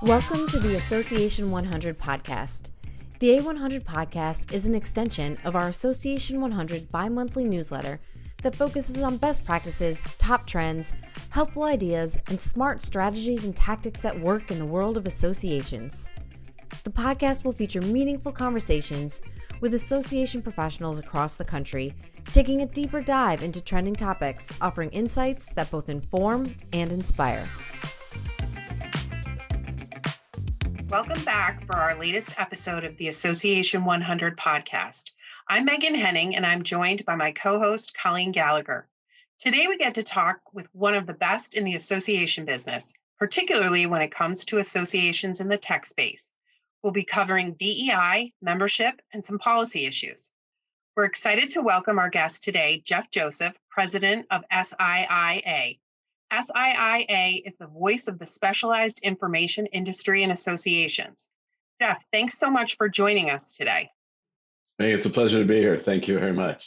Welcome to the Association 100 podcast. The A100 podcast is an extension of our Association 100 bi-monthly newsletter that focuses on best practices, top trends, helpful ideas, and smart strategies and tactics that work in the world of associations. The podcast will feature meaningful conversations with association professionals across the country, taking a deeper dive into trending topics, offering insights that both inform and inspire. Welcome back for our latest episode of the Association 100 podcast. I'm Megan Henning, and I'm joined by my co-host, Colleen Gallagher. Today, we get to talk with one of the best in the association business, particularly when it comes to associations in the tech space. We'll be covering DEI, membership, and some policy issues. We're excited to welcome our guest today, Jeff Joseph, president of SIIA. SIIA is the voice of the specialized information industry and associations. Jeff, thanks so much for joining us today. Hey, it's a pleasure to be here. Thank you very much.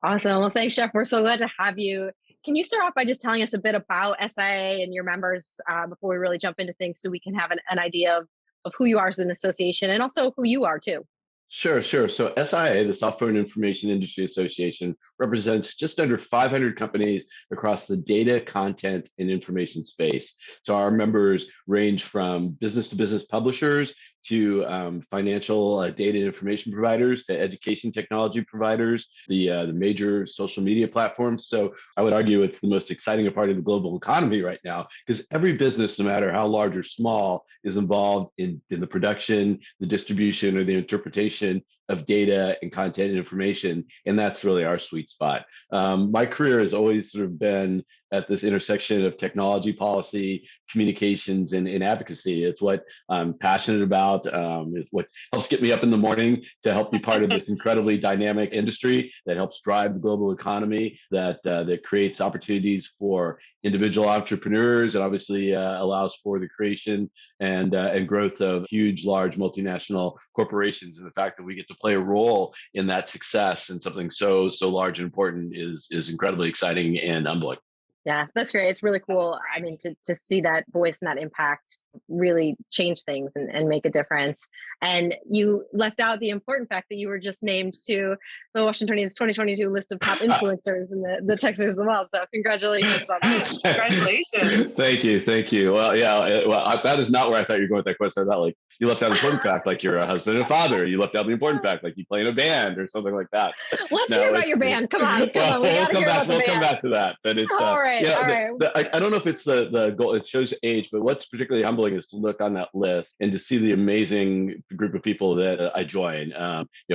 Awesome. Well, thanks, Jeff. We're so glad to have you. Can you start off by just telling us a bit about SIIA and your members before we really jump into things so we can have an idea of who you are as an association and also who you are too? Sure. So SIIA, the Software and Information Industry Association, represents just under 500 companies across the data, content, and information space. So our members range from business-to-business publishers to financial data and information providers, to education technology providers, the major social media platforms. So I would argue it's the most exciting part of the global economy right now, because every business, no matter how large or small, is involved in the production, the distribution, or the interpretation of data and content and information. And that's really our sweet spot. My career has always sort of been at this intersection of technology, policy, communications, and advocacy. It's what I'm passionate about. It's what helps get me up in the morning to help be part of this incredibly dynamic industry that helps drive the global economy, that creates opportunities for individual entrepreneurs, and obviously allows for the creation and growth of huge, large multinational corporations. And the fact that we get to play a role in that success and something so large and important is incredibly exciting and humbling. Yeah, that's great. It's really cool. I mean, to see that voice and that impact really change things and make a difference. And you left out the important fact that you were just named to the Washingtonian's 2022 list of top influencers in the tech space as well. So congratulations on that. Congratulations. Thank you. Well, yeah, that is not where I thought you were going with that question. I thought like you left out an important fact, like you're a husband and father. You left out the important fact, like you play in a band or something like that. Let's hear about your band. Come on. We'll come back to that. But it's all right. I don't know if it's the goal. It shows age, but what's particularly humbling is to look on that list and to see the amazing group of people that I join.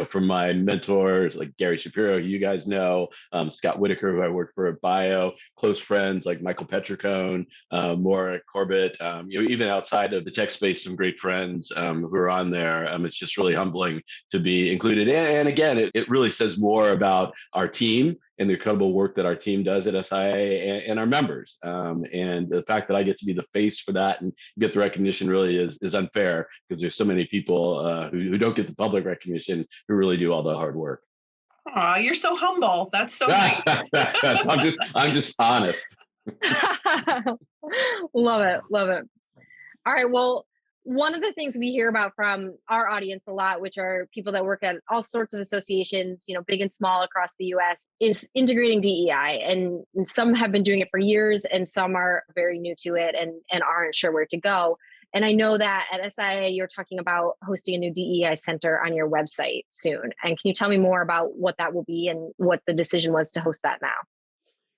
From my mentors like Gary Shapiro, who you guys know, Scott Whitaker, who I worked for at Bio, close friends like Michael Petricone, Maura Corbett. Even outside of the tech space, some great friends who are on there. It's just really humbling to be included. And again, it really says more about our team and the incredible work that our team does at SIIA and our members. And the fact that I get to be the face for that and get the recognition really is unfair, because there's so many people who don't get the public recognition who really do all the hard work. Oh, you're so humble. That's so nice. I'm just honest. Love it. All right. Well, one of the things we hear about from our audience a lot, which are people that work at all sorts of associations, big and small across the US, is integrating DEI. And some have been doing it for years, and some are very new to it and aren't sure where to go. And I know that at SIIA, you're talking about hosting a new DEI center on your website soon. And can you tell me more about what that will be and what the decision was to host that now?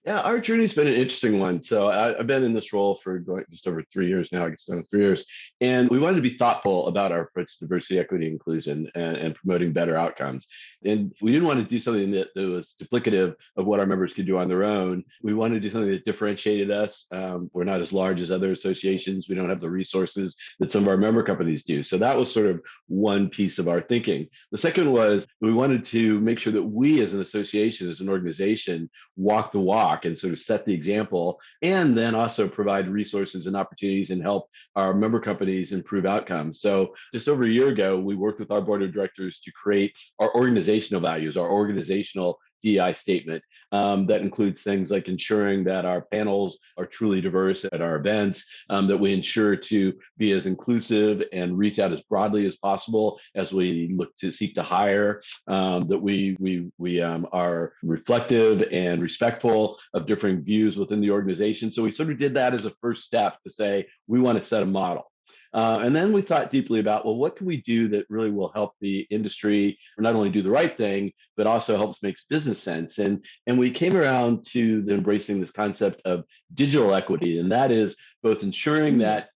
Yeah, our journey's been an interesting one. So I've been in this role for just over 3 years now, I guess 3 years. And we wanted to be thoughtful about our approach to diversity, equity, inclusion, and promoting better outcomes. And we didn't want to do something that was duplicative of what our members could do on their own. We wanted to do something that differentiated us. We're not as large as other associations. We don't have the resources that some of our member companies do. So that was sort of one piece of our thinking. The second was we wanted to make sure that we as an association, as an organization, walk the walk and sort of set the example, and then also provide resources and opportunities and help our member companies improve outcomes. So just over a year ago, we worked with our board of directors to create our organizational values, our organizational DEI statement that includes things like ensuring that our panels are truly diverse at our events, that we ensure to be as inclusive and reach out as broadly as possible as we look to seek to hire, that we are reflective and respectful of different views within the organization. So we sort of did that as a first step to say we want to set a model. And then we thought deeply about, well, what can we do that really will help the industry not only do the right thing, but also helps make business sense? And we came around to embracing this concept of digital equity, and that is both ensuring that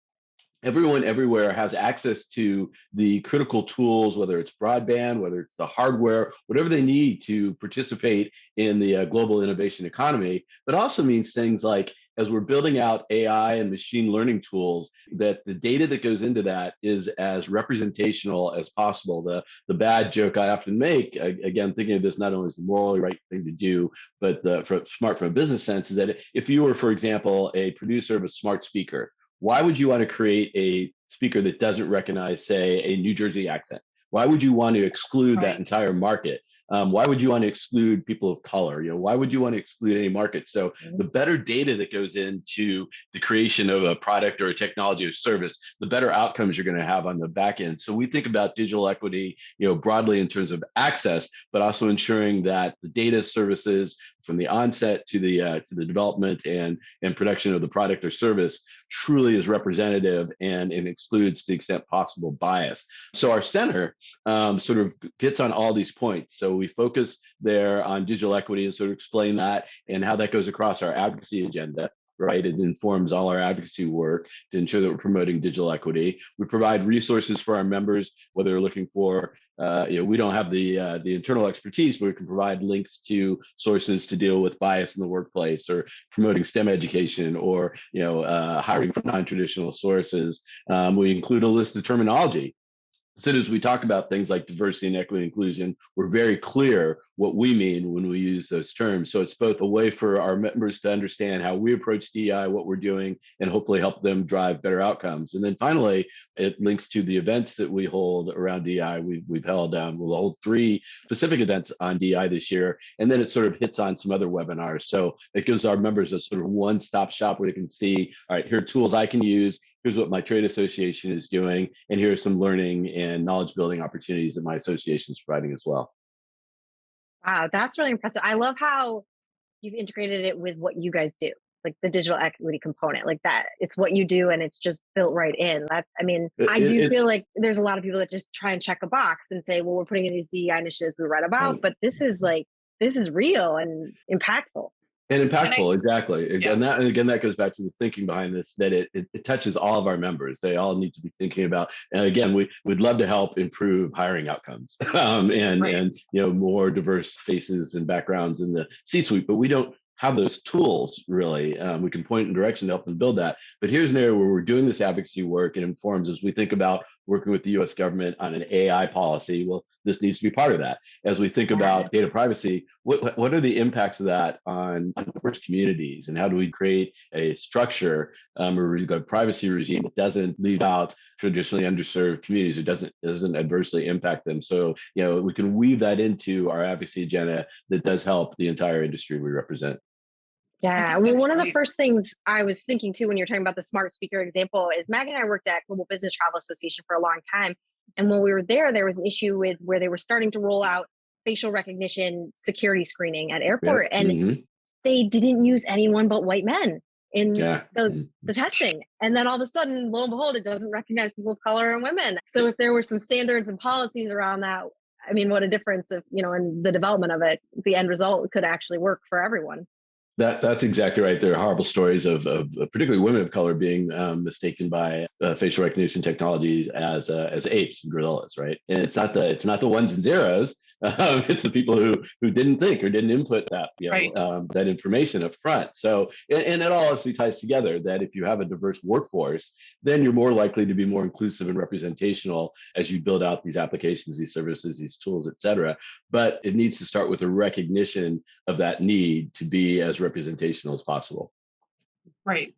everyone everywhere has access to the critical tools, whether it's broadband, whether it's the hardware, whatever they need to participate in the global innovation economy, but also means things like, as we're building out AI and machine learning tools, that the data that goes into that is as representational as possible. The bad joke I often make, again, thinking of this not only as the morally right thing to do, but smart from a business sense, is that if you were, for example, a producer of a smart speaker, why would you want to create a speaker that doesn't recognize, say, a New Jersey accent? Why would you want to exclude that entire market? Why would you want to exclude people of color? Why would you want to exclude any market? So the better data that goes into the creation of a product or a technology or service, the better outcomes you're going to have on the back end. So we think about digital equity, broadly in terms of access, but also ensuring that the data services from the onset to the development and production of the product or service truly is representative and excludes, to the extent possible, bias. So our center sort of gets on all these points. So we focus there on digital equity and sort of explain that and how that goes across our advocacy agenda. Right, it informs all our advocacy work to ensure that we're promoting digital equity. We provide resources for our members, whether they're looking for, we don't have the internal expertise, but we can provide links to sources to deal with bias in the workplace, or promoting STEM education, or hiring from non-traditional sources. We include a list of terminology. So as we talk about things like diversity and equity and inclusion, we're very clear what we mean when we use those terms. So it's both a way for our members to understand how we approach DEI, what we're doing, and hopefully help them drive better outcomes. And then finally, it links to the events that we hold around DEI. We've held, we'll hold 3 specific events on DEI this year, and then it sort of hits on some other webinars. So it gives our members a sort of one-stop shop where they can see, all right, here are tools I can use. Here's what my trade association is doing, and here are some learning and knowledge building opportunities that my association is providing as well. Wow, that's really impressive. I love how you've integrated it with what you guys do, like the digital equity component, like that. It's what you do, and it's just built right in. I do feel like there's a lot of people that just try and check a box and say, well, we're putting in these DEI initiatives we read about, but this is real and impactful. And impactful, exactly. Yes. And again, that goes back to the thinking behind this, that it touches all of our members. They all need to be thinking about, and again, we'd love to help improve hiring outcomes and more diverse faces and backgrounds in the C-suite, but we don't have those tools really. We can point in direction to help them build that. But here's an area where we're doing this advocacy work and informs as we think about working with the US government on an AI policy. Well, this needs to be part of that. As we think about data privacy, what are the impacts of that on diverse communities, and how do we create a structure or a privacy regime that doesn't leave out traditionally underserved communities, or doesn't adversely impact them? So, we can weave that into our advocacy agenda that does help the entire industry we represent. Yeah. Well, one of the first things I was thinking too, when you're talking about the smart speaker example, is Maggie and I worked at Global Business Travel Association for a long time. And when we were there was an issue with where they were starting to roll out facial recognition security screening at airport. And they didn't use anyone but white men in the testing. And then all of a sudden, lo and behold, it doesn't recognize people of color and women. So if there were some standards and policies around that, I mean, what a difference if, in the development of it, the end result could actually work for everyone. That's exactly right. There are horrible stories of particularly women of color being mistaken by facial recognition technologies as apes and gorillas, right? And it's not the ones and zeros. It's the people who didn't think or didn't input that that information up front. So and it all obviously ties together that if you have a diverse workforce, then you're more likely to be more inclusive and representational as you build out these applications, these services, these tools, et cetera. But it needs to start with a recognition of that need to be as representational as possible. Right.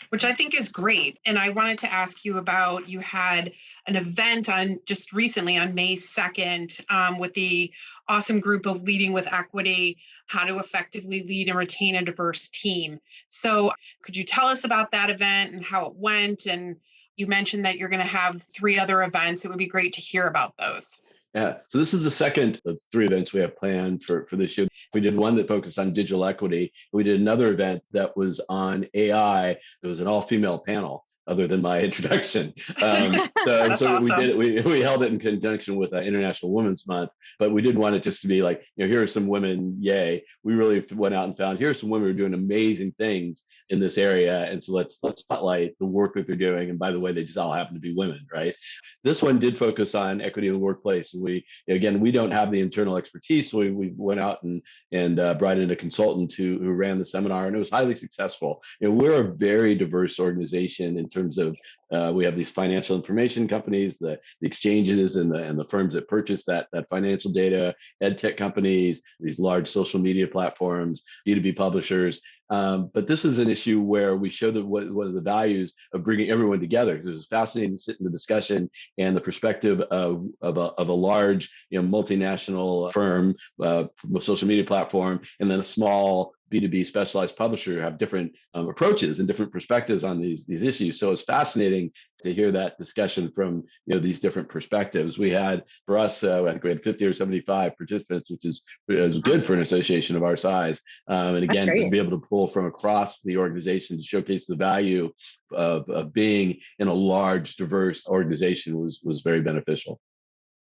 which I think is great. And I wanted to ask you about, you had an event on just recently on May 2nd with the awesome group of Leading with Equity, how to effectively lead and retain a diverse team. So could you tell us about that event and how it went? And you mentioned that you're going to have 3 other events. It would be great to hear about those. Yeah, so this is the second of 3 events we have planned for this year. We did one that focused on digital equity. We did another event that was on AI. It was an all-female panel, other than my introduction. So awesome. we held it in conjunction with International Women's Month, but we did want it just to be like, here are some women, yay. We really went out and found, here are some women who are doing amazing things in this area. And so let's spotlight the work that they're doing. And by the way, they just all happen to be women, right? This one did focus on equity in the workplace. We don't have the internal expertise. So we went out and brought in a consultant who ran the seminar, and it was highly successful. We're a very diverse organization in terms of we have these financial information companies, the exchanges and the firms that purchase that financial data, ed tech companies, these large social media platforms, B2B publishers. But this is an issue where we show that what are the values of bringing everyone together. Because it was fascinating to sit in the discussion and the perspective of a large, multinational firm, social media platform, and then a small B2B specialized publisher have different approaches and different perspectives on these issues. So it's fascinating to hear that discussion from these different perspectives. We had, for us, I think we had 50 or 75 participants, which is good for an association of our size. And again, to be able to pull from across the organization to showcase the value of being in a large, diverse organization was very beneficial.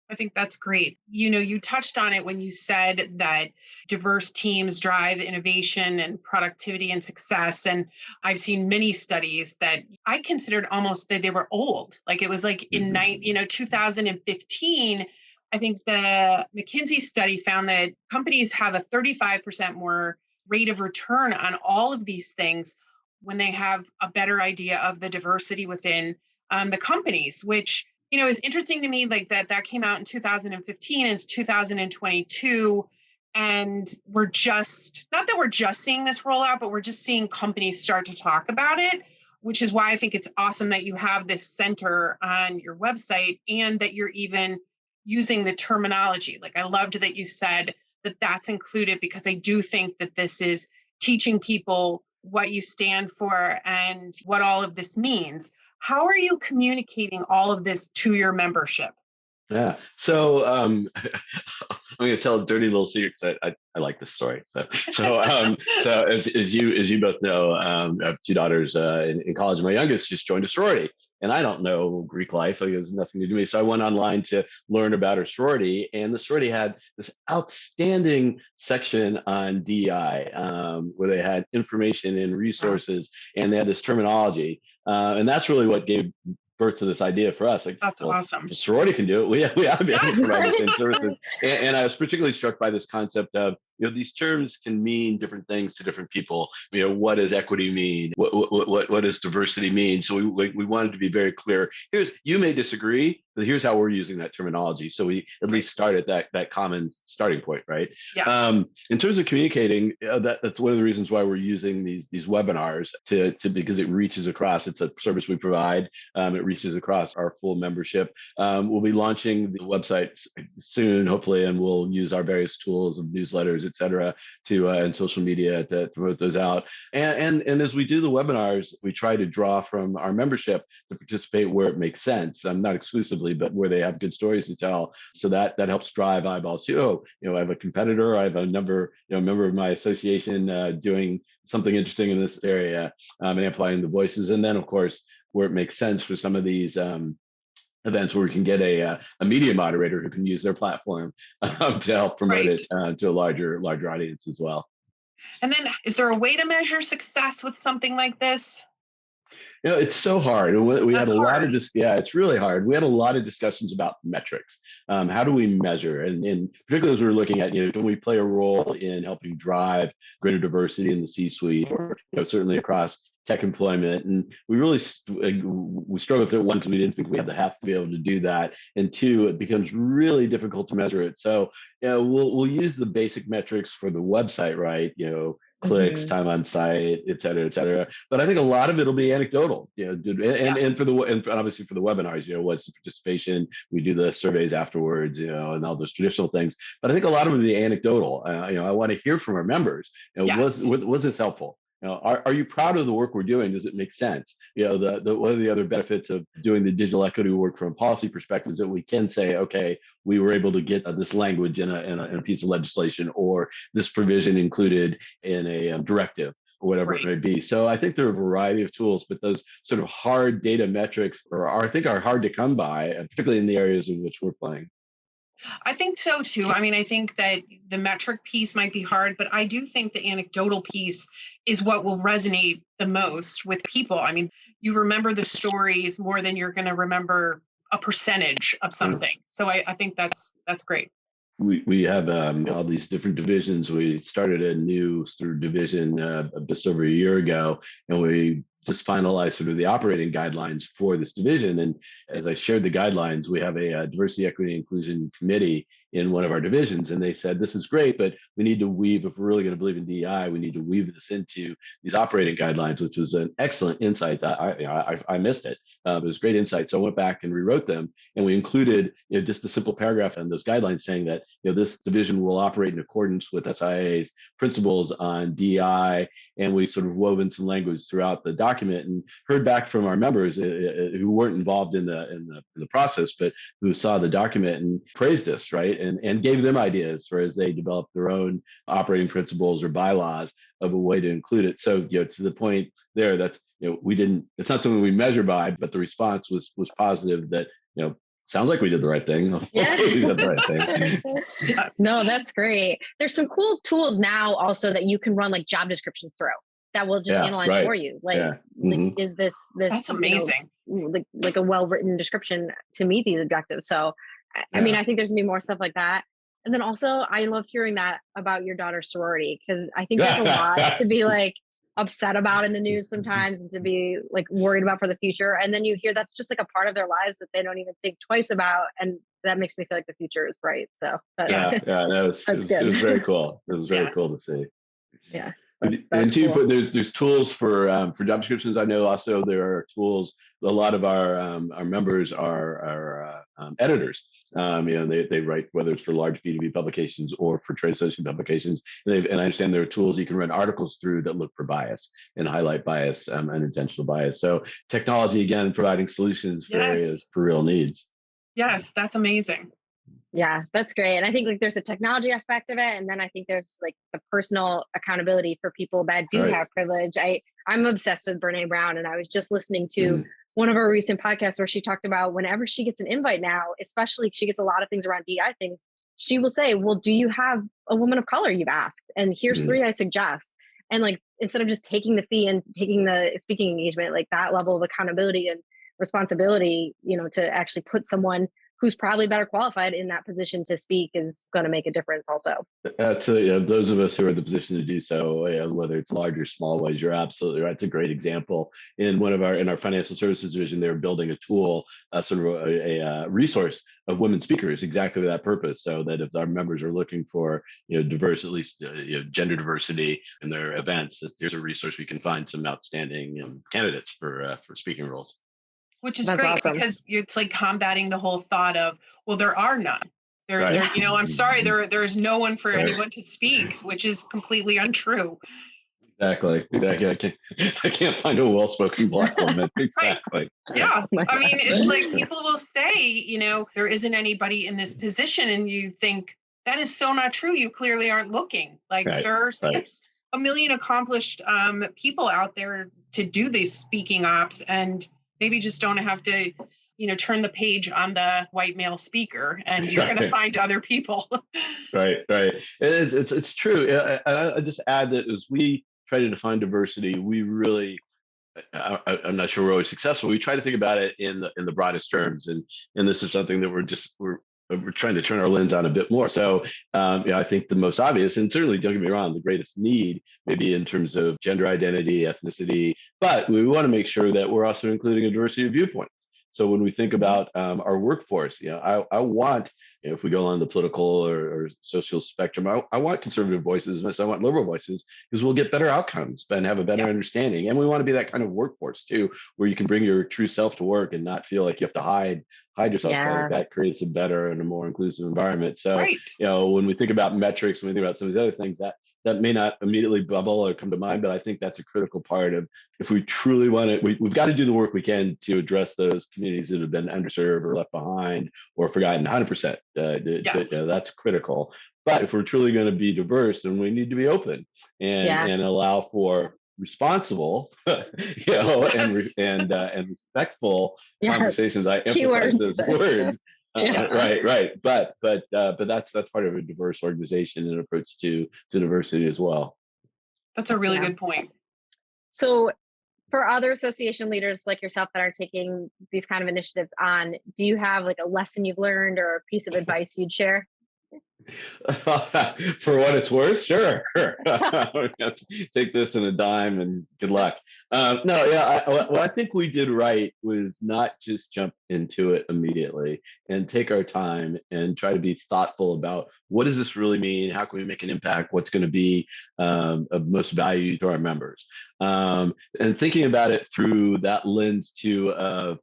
I think that's great. You touched on it when you said that diverse teams drive innovation and productivity and success. And I've seen many studies that I considered almost that they were old. Like it was like in 2015, I think the McKinsey study found that companies have a 35% more rate of return on all of these things when they have a better idea of the diversity within the companies, which it's interesting to me, like that came out in 2015 and it's 2022. And we're just, not that we're just seeing this roll out, but we're just seeing companies start to talk about it, which is why I think it's awesome that you have this center on your website and that you're even using the terminology. Like I loved that you said that that's included, because I do think that this is teaching people what you stand for and what all of this means. How are you communicating all of this to your membership? Yeah. So I'm going to tell a dirty little secret because I like this story. So as you both know, I have 2 daughters in college. My youngest just joined a sorority, and I don't know Greek life. It has nothing to do with me. So I went online to learn about her sorority, and the sorority had this outstanding section on DEI where they had information and resources, and they had this terminology. And that's really what gave birth to this idea for us. Like, that's awesome. The sorority can do it. We have to provide the same services. And I was particularly struck by this concept of, these terms can mean different things to different people. What does equity mean? What does diversity mean? So we wanted to be very clear. You may disagree, but here's how we're using that terminology. So we at least start at that common starting point, right? Yes. In terms of communicating, that's one of the reasons why we're using these webinars because it reaches across. It's a service we provide. It reaches across our full membership. We'll be launching the website soon, hopefully, and we'll use our various tools of newsletters, et cetera, and social media to promote those out. And as we do the webinars, we try to draw from our membership to participate where it makes sense. Not exclusively, but where they have good stories to tell. So that helps drive eyeballs to, I have a competitor, I have a member of my association doing something interesting in this area, and amplifying the voices. And then, of course, where it makes sense for some of these events where we can get a media moderator who can use their platform to help promote it to a larger audience as well. And then is there a way to measure success with something like this? It's so hard. We had a lot of it's really hard. We had a lot of discussions about metrics. How do we measure? And particularly as we were looking at, can we play a role in helping drive greater diversity in the C-suite, or certainly across tech employment? And we really we struggled with it. One, because we didn't think we had the heft to be able to do that, and 2, it becomes really difficult to measure it. So we'll use the basic metrics for the website, right? clicks, time on site, et cetera, et cetera. But I think a lot of it will be anecdotal, and obviously for the webinars, what's the participation? We do the surveys afterwards, and all those traditional things. But I think a lot of it will be anecdotal. I want to hear from our members. Was this helpful? Are you proud of the work we're doing? Does it make sense? One of the other benefits of doing the digital equity work from a policy perspective is that we can say, okay, we were able to get this language in a piece of legislation, or this provision included in a directive, or whatever it may be. So I think there are a variety of tools, but those sort of hard data metrics are hard to come by, particularly in the areas in which we're playing. I think so too. I mean, I think that the metric piece might be hard, but I do think the anecdotal piece is what will resonate the most with people. I mean, you remember the stories more than you're going to remember a percentage of something. So I think that's great. We have all these different divisions. We started a new sort of division just over a year ago, and we just finalized sort of the operating guidelines for this division. And as I shared the guidelines, we have a diversity, equity, inclusion committee in one of our divisions. And they said, this is great, but we need to weave, if we're really going to believe in DEI, we need to weave this into these operating guidelines, which was an excellent insight. I missed it. It was great insight. So I went back and rewrote them, and we included just a simple paragraph in those guidelines saying that this division will operate in accordance with SIIA's principles on DEI, and we sort of wove in some language throughout the document and heard back from our members who weren't involved in the process, but who saw the document and praised us, right, and gave them ideas for as they developed their own operating principles or bylaws of a way to include it. So to the point there, that's it's not something we measure by, but the response was positive. That sounds like we did the right thing. Yeah. We did the right thing. Yes. No, that's great. There's some cool tools now also that you can run like job descriptions through that will just analyze for you. Like, is this that's amazing. Like a well-written description to meet these objectives. So, I mean, I think there's gonna be more stuff like that. And then also, I love hearing that about your daughter's sorority, because I think there's a lot to be like upset about in the news sometimes, and to be like worried about for the future. And then you hear that's just like a part of their lives that they don't even think twice about. And that makes me feel like the future is bright. So that's good. It was very cool. It was very cool to see. Yeah. And too, cool. There's tools for job descriptions. I know also there are tools. A lot of our members are editors. They write, whether it's for large B2B publications or for trade association publications. And I understand there are tools you can run articles through that look for bias and highlight bias, unintentional bias. So technology, again, providing solutions for areas for real needs. Yes, that's amazing. Yeah, that's great. And I think like there's a technology aspect of it. And then I think there's like the personal accountability for people that do have privilege. I'm obsessed with Brene Brown, and I was just listening to one of her recent podcasts where she talked about whenever she gets an invite now, especially if she gets a lot of things around DEI things, she will say, well, do you have a woman of color you've asked? And here's 3 I suggest. And like, instead of just taking the fee and taking the speaking engagement, like that level of accountability and responsibility, to actually put someone who's probably better qualified in that position to speak is going to make a difference also. Absolutely. Those of us who are in the position to do so, whether it's large or small ways, you're absolutely right. It's a great example. In our financial services division, they were building a tool, sort of a resource of women speakers, exactly for that purpose. So that if our members are looking for, diverse, at least gender diversity in their events, that there's a resource we can find some outstanding candidates for speaking roles. Which is great, awesome. Because it's like combating the whole thought of, well, there are none. I'm sorry, there's no one for anyone to speak, which is completely untrue. Exactly. I can't find a well-spoken Black woman. Exactly. Yeah. I mean, it's like people will say, there isn't anybody in this position, and you think that is so not true. You clearly aren't looking. Like there's a million accomplished people out there to do these speaking ops, and maybe just don't have to, turn the page on the white male speaker, and you're going to find other people. Right. It's true. I just add that as we try to define diversity, we really, I'm not sure we're always successful. We try to think about it in the broadest terms, and this is something that we're trying to turn our lens on a bit more. So, I think the most obvious, and certainly don't get me wrong, the greatest need maybe in terms of gender identity, ethnicity, but we want to make sure that we're also including a diversity of viewpoints. So when we think about our workforce, I want, if we go along the political or social spectrum, I want conservative voices as much as I want liberal voices, because we'll get better outcomes and have a better understanding. And we want to be that kind of workforce too, where you can bring your true self to work and not feel like you have to hide yourself. Yeah. That creates a better and a more inclusive environment. So, Right. when we think about metrics, when we think about some of these other things, that may not immediately bubble or come to mind, but I think that's a critical part of, if we truly want to, we've got to do the work we can to address those communities that have been underserved or left behind or forgotten. 100%. That's critical. But if we're truly going to be diverse, then we need to be open and allow for responsible, and respectful conversations. I emphasize those words. Right. But that's part of a diverse organization and approach to diversity as well. That's a really good point. So for other association leaders like yourself that are taking these kind of initiatives on, do you have like a lesson you've learned or a piece of advice you'd share? For what it's worth, sure. Take this in a dime and good luck. What I think we did right was not just jump into it immediately and take our time and try to be thoughtful about, what does this really mean? How can we make an impact? What's going to be of most value to our members? And thinking about it through that lens to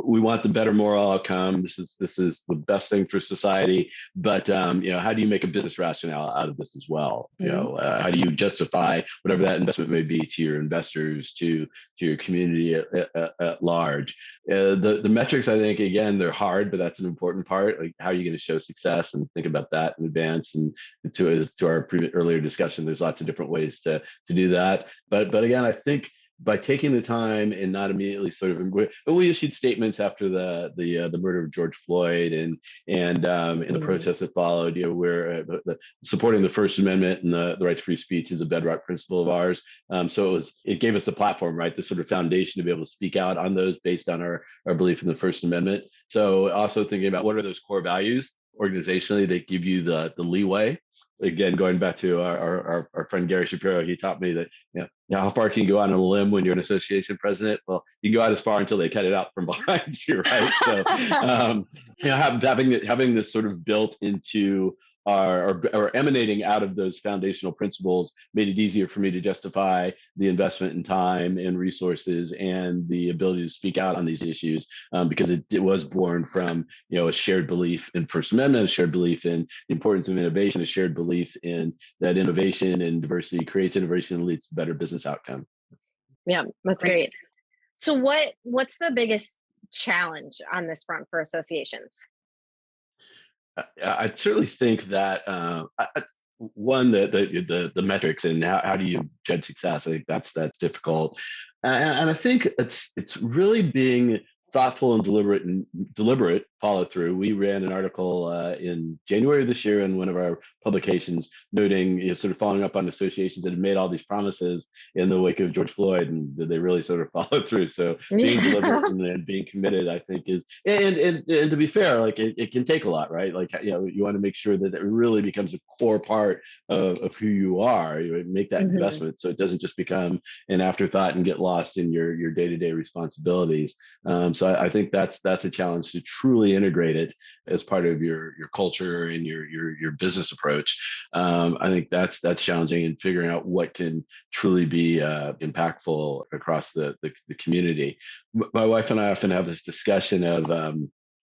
we want the better moral outcome. This is the best thing for society. But how do you make a business rationale out of this as well? How do you justify whatever that investment may be to your investors, to your community at large? The metrics, I think, again, they're hard, but that's an important part. Like, how are you going to show success, and think about that in advance. And to our earlier discussion, there's lots of different ways to do that. But again, I think, by taking the time and not immediately we issued statements after the murder of George Floyd and in the protests that followed, where supporting the First Amendment and the right to free speech is a bedrock principle of ours. So it gave us the platform, right, the sort of foundation to be able to speak out on those based on our belief in the First Amendment. So also thinking about, what are those core values organizationally that give you the leeway. Again, going back to our friend Gary Shapiro, he taught me that, how far can you go on a limb when you're an association president? Well, you can go out as far until they cut it out from behind you, right? So, having this sort of built into or emanating out of those foundational principles made it easier for me to justify the investment in time and resources and the ability to speak out on these issues, because it was born from a shared belief in First Amendment, a shared belief in the importance of innovation, a shared belief in that innovation and diversity creates innovation and leads to better business outcome. Yeah, that's great. So what's the biggest challenge on this front for associations? I certainly think that one, the metrics and how do you judge success, I think that's difficult, and I think it's really being thoughtful and deliberate follow through. We ran an article in January of this year in one of our publications noting, sort of following up on associations that had made all these promises in the wake of George Floyd, and did they really sort of follow through? So being deliberate and being committed, I think, is, and to be fair, like it can take a lot, right? Like, you want to make sure that it really becomes a core part of who you are. You make that investment so it doesn't just become an afterthought and get lost in your day-to-day responsibilities. So I think that's a challenge, to truly integrate it as part of your culture and your business approach. I think that's challenging, in figuring out what can truly be impactful across the community. My wife and I often have this discussion of,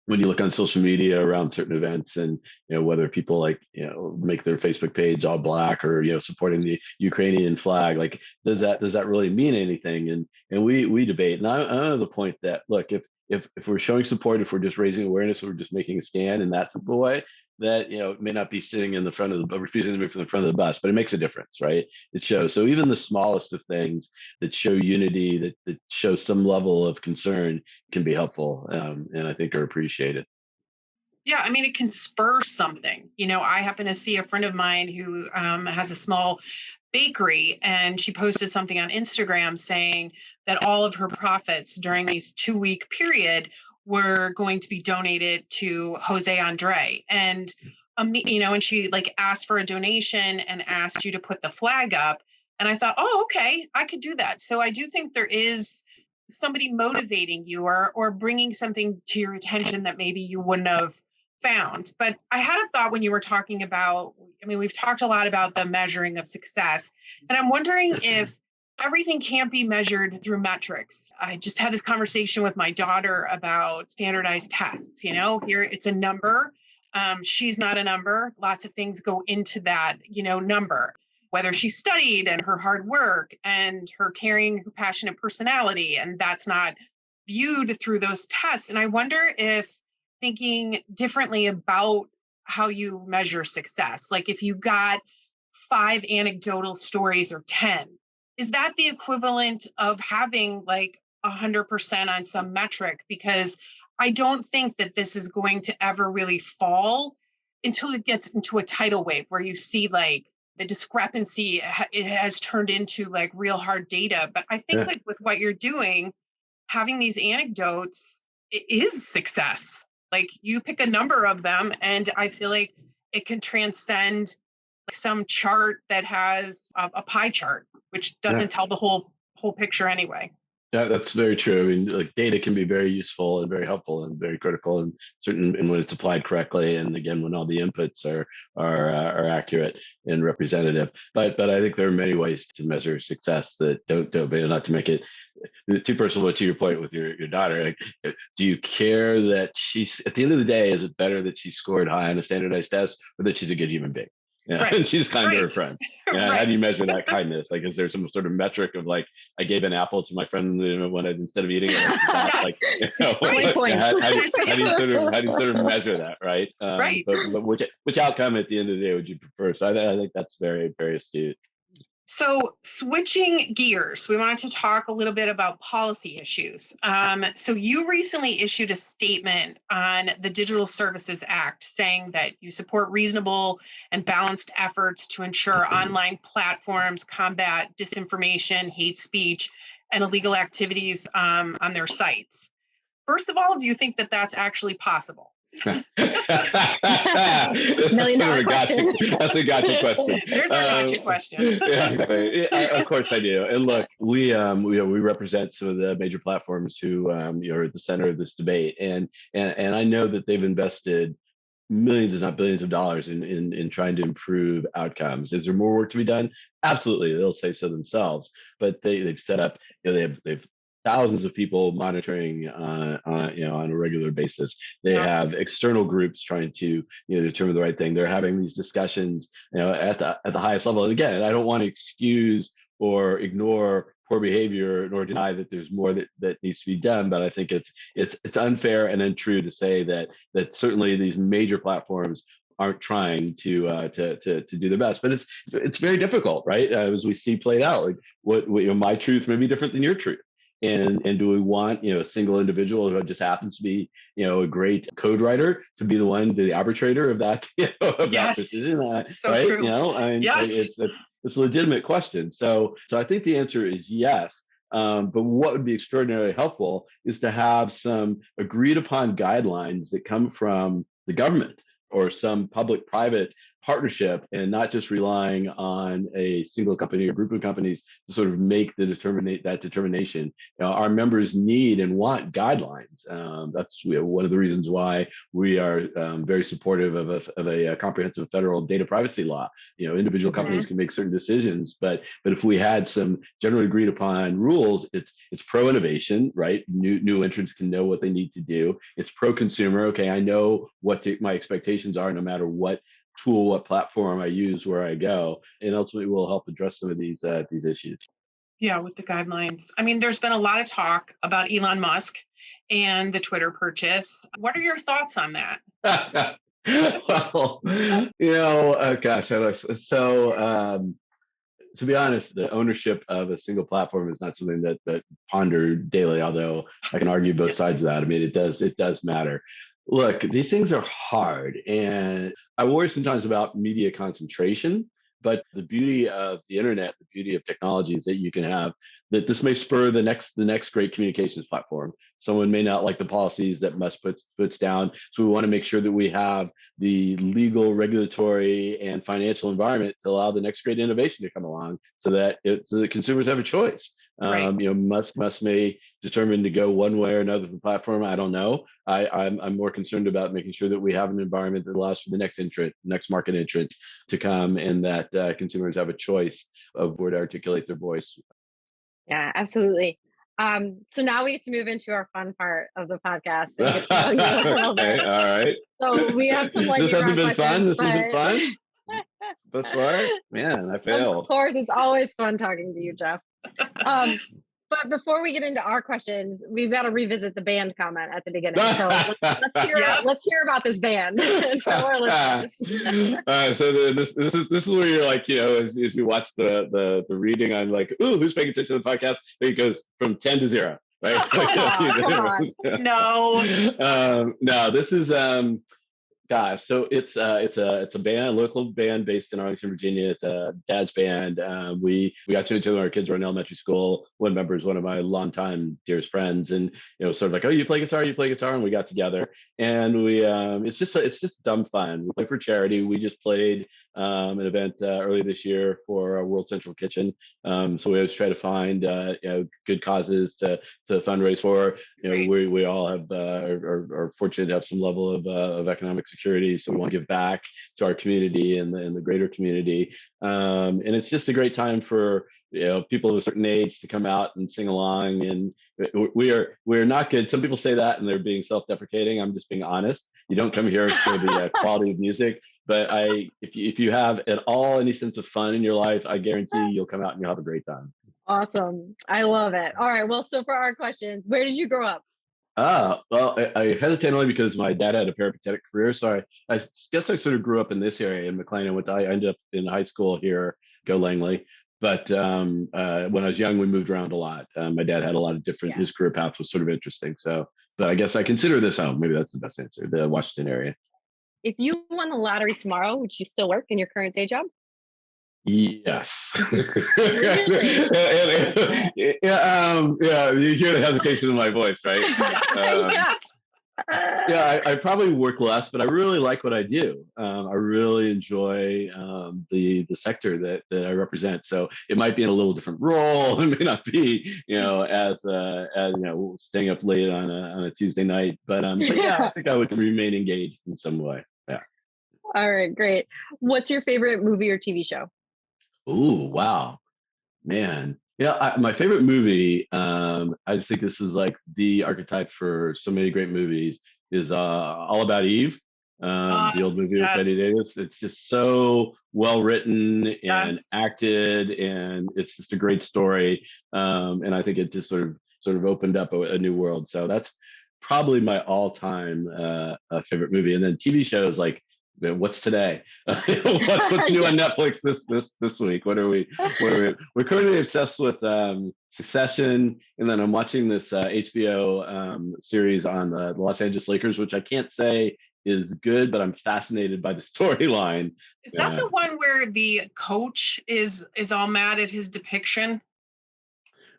when you look on social media around certain events, and whether people make their Facebook page all black, or supporting the Ukrainian flag, like does that really mean anything? And we debate, and I'm of the point that, look, if we're showing support, if we're just raising awareness, we're just making a stand in that simple way, that it may not be sitting in the front of the, refusing to move from the front of the bus, but it makes a difference, right? It shows. So even the smallest of things that show unity, that show some level of concern, can be helpful, and I think are appreciated. Yeah, I mean, it can spur something. I happen to see a friend of mine who has a small bakery, and she posted something on Instagram saying that all of her profits during these 2-week period were going to be donated to Jose Andre. And, and she asked for a donation and asked you to put the flag up. And I thought, oh, okay, I could do that. So I do think there is somebody motivating you or bringing something to your attention that maybe you wouldn't have found. But I had a thought when you were talking about, I mean, we've talked a lot about the measuring of success, and I'm wondering if everything can't be measured through metrics. I just had this conversation with my daughter about standardized tests. Here it's a number. She's not a number. Lots of things go into that, number, whether she studied and her hard work and her caring, compassionate personality. And that's not viewed through those tests. And I wonder if thinking differently about how you measure success, like if you got 5 anecdotal stories or 10, is that the equivalent of having like 100% on some metric? Because I don't think that this is going to ever really fall until it gets into a tidal wave where you see like the discrepancy, it has turned into like real hard data. But I think like with what you're doing, having these anecdotes, it is success. Like you pick a number of them, and I feel like it can transcend some chart that has a pie chart, which doesn't tell the whole picture anyway. Yeah, that's very true. I mean, like data can be very useful and very helpful and very critical, and certain, and when it's applied correctly, and again when all the inputs are accurate and representative. But I think there are many ways to measure success that don't not to make it too personal. But to your point with your daughter, like, do you care that she's at the end of the day? Is it better that she scored high on a standardized test, or that she's a good human being? Yeah, right. And she's kind to her friends. Yeah, right. How do you measure that kindness? Like, is there some sort of metric of like, I gave an apple to my friend when instead of eating it? Yes. Like, how do you sort of measure that, right? Right. But which outcome at the end of the day would you prefer? So I think that's very, very astute. So switching gears, we wanted to talk a little bit about policy issues. So you recently issued a statement on the Digital Services Act saying that you support reasonable and balanced efforts to ensure online platforms combat disinformation, hate speech, and illegal activities on their sites. First of all, do you think that that's actually possible? $1 million question. That's a gotcha question. There's our gotcha question. Yeah, of course I do. And look, we represent some of the major platforms who are at the center of this debate, and I know that they've invested millions, if not billions, of dollars in trying to improve outcomes. Is there more work to be done? Absolutely, they'll say so themselves. But they've set up, they've thousands of people monitoring on a regular basis. They have external groups trying to determine the right thing. They're having these discussions at the highest level. And again, I don't want to excuse or ignore poor behavior nor deny that there's more that needs to be done. But I think it's unfair and untrue to say that certainly these major platforms aren't trying to do their best. But it's very difficult, right? As we see played out, like what my truth may be different than your truth. And do we want a single individual who just happens to be a great code writer to be the one, the arbitrator of that that decision? So right? true. Yes. It's a legitimate question. So I think the answer is yes. But what would be extraordinarily helpful is to have some agreed upon guidelines that come from the government or some public-private partnership, and not just relying on a single company or group of companies to sort of make that determination. Our members need and want guidelines. That's one of the reasons why we are very supportive of a comprehensive federal data privacy law. Individual companies can make certain decisions, but if we had some generally agreed upon rules, it's pro-innovation, right? New entrants can know what they need to do. It's pro-consumer. Okay, I know what my expectations are, no matter what tool, what platform I use, where I go, and ultimately will help address some of these issues. Yeah, with the guidelines. I mean, there's been a lot of talk about Elon Musk and the Twitter purchase. What are your thoughts on that? Well, gosh, to be honest, the ownership of a single platform is not something that ponder daily, although I can argue both sides of that. I mean, it does matter. Look, these things are hard, and I worry sometimes about media concentration, but the beauty of the internet, the beauty of technology is that you can have that this may spur the next great communications platform. Someone may not like the policies that Musk puts down, so we want to make sure that we have the legal, regulatory, and financial environment to allow the next great innovation to come along, so that consumers have a choice. Right. Musk may determine to go one way or another with the platform. I don't know. I'm more concerned about making sure that we have an environment that allows for the next market entrant to come, and that consumers have a choice of where to articulate their voice. Yeah, absolutely. So now we get to move into our fun part of the podcast and get to know you a little Okay, bit. all right. So we have some This lightning hasn't round been fun. questions, This isn't but fun. Thus far, man, I of failed. course, it's always fun talking to you, Jeff. But before we get into our questions, we've got to revisit the band comment at the beginning. So let's hear about this band. Tell our listeners. So this is where you're like, as you watch the reading, I'm like, ooh, who's paying attention to the podcast? It goes from 10 to 0, right? Come on. No, this is gosh, so it's a band, a local band based in Arlington, Virginia. It's a dad's band. We got to know each other when our kids were in elementary school. One member is one of my longtime dearest friends, and sort of like, oh, you play guitar, and we got together, and we it's just dumb fun. We play for charity. We just played an event early this year for World Central Kitchen. So we always try to find good causes to fundraise for. We all have are fortunate to have some level of economic security, so we want to give back to our community and the greater community. And it's just a great time for people of a certain age to come out and sing along. And we're not good. Some people say that and they're being self-deprecating. I'm just being honest. You don't come here for the quality of music. But if you have at all any sense of fun in your life, I guarantee you'll come out and you'll have a great time. Awesome. I love it. All right. Well, so for our questions, where did you grow up? Well, I hesitate only because my dad had a peripatetic career. So I guess I sort of grew up in this area in McLean. I ended up in high school here, go Langley. But when I was young, we moved around a lot. My dad had a lot of different, his career path was sort of interesting. So, but I guess I consider this home. Maybe that's the best answer, the Washington area. If you won the lottery tomorrow, would you still work in your current day job? Yes. Really? Yeah, you hear the hesitation in my voice, right? I probably work less, but I really like what I do. I really enjoy the sector that I represent. So it might be in a little different role. It may not be, as staying up late on a Tuesday night. But yeah, I think I would remain engaged in some way. Yeah. All right, great. What's your favorite movie or TV show? Ooh, wow, man. Yeah, my favorite movie, I just think this is like the archetype for so many great movies, is All About Eve, the old movie with Betty Davis. It's just so well written and acted, and it's just a great story. And I think it just sort of opened up a new world. So that's probably my all-time favorite movie. And then TV shows like, what's today? What's new on Netflix this week? We're currently obsessed with Succession, and then I'm watching this HBO series on the Los Angeles Lakers, which I can't say is good, but I'm fascinated by the storyline. Is that the one where the coach is all mad at his depiction?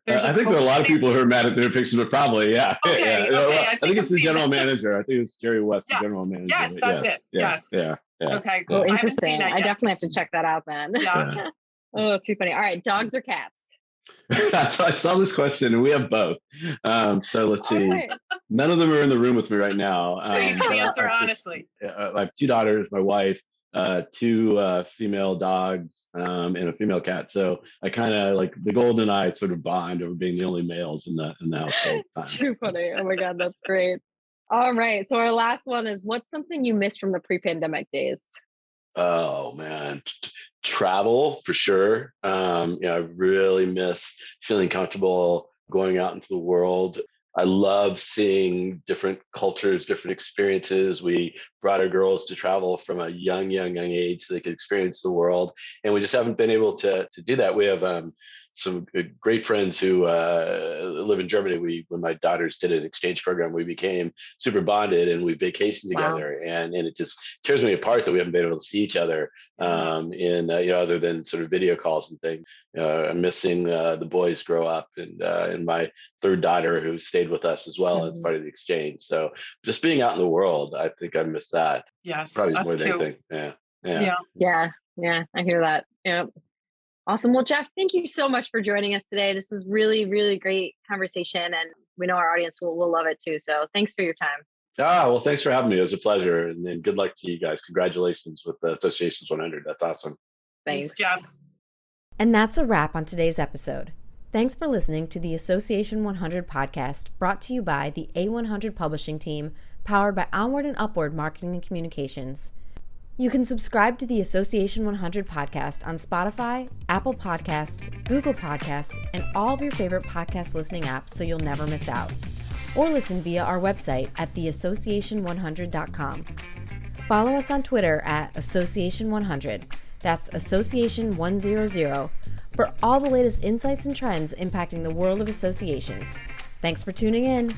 I think there are a lot of people who are mad at their depiction, but probably, yeah. Okay, I think it's the general manager. I think it's Jerry West, the general manager. Yes, that's it. Yes. Yeah. Okay, cool. Well, interesting. I definitely have to check that out then. Yeah. Oh, too funny. All right, dogs or cats? So I saw this question, and we have both. So let's see. Right. None of them are in the room with me right now. So you can answer honestly. I have 2 daughters, my wife, 2 female dogs, and a female cat. So I kind of like the Golden and I sort of bond over being the only males in the household. Too funny. Oh my God, that's great. All right. So our last one is, what's something you missed from the pre-pandemic days? Oh man, travel for sure. I really miss feeling comfortable going out into the world. I love seeing different cultures, different experiences. We brought our girls to travel from a young age so they could experience the world. And we just haven't been able to do that. We have some great friends who live in Germany. When my daughters did an exchange program, we became super bonded and we vacationed together. Wow. And it just tears me apart that we haven't been able to see each other other than sort of video calls and things. I'm missing the boys grow up and my 3rd daughter who stayed with us as well as part of the exchange. So just being out in the world, I think I miss that. Yes, probably us more than too. anything. Yeah. Yeah. I hear that. Yeah. Awesome. Well, Jeff, thank you so much for joining us today. This was really, really great conversation, and we know our audience will love it too. So thanks for your time. Well, thanks for having me. It was a pleasure. And then good luck to you guys. Congratulations with the Associations 100. That's awesome. Thanks, Jeff. And that's a wrap on today's episode. Thanks for listening to the Association 100 podcast, brought to you by the A100 publishing team, powered by Onward and Upward Marketing and Communications. You can subscribe to the Association 100 podcast on Spotify, Apple Podcasts, Google Podcasts, and all of your favorite podcast listening apps so you'll never miss out. Or listen via our website at theassociation100.com. Follow us on Twitter at Association100. That's Association100 for all the latest insights and trends impacting the world of associations. Thanks for tuning in.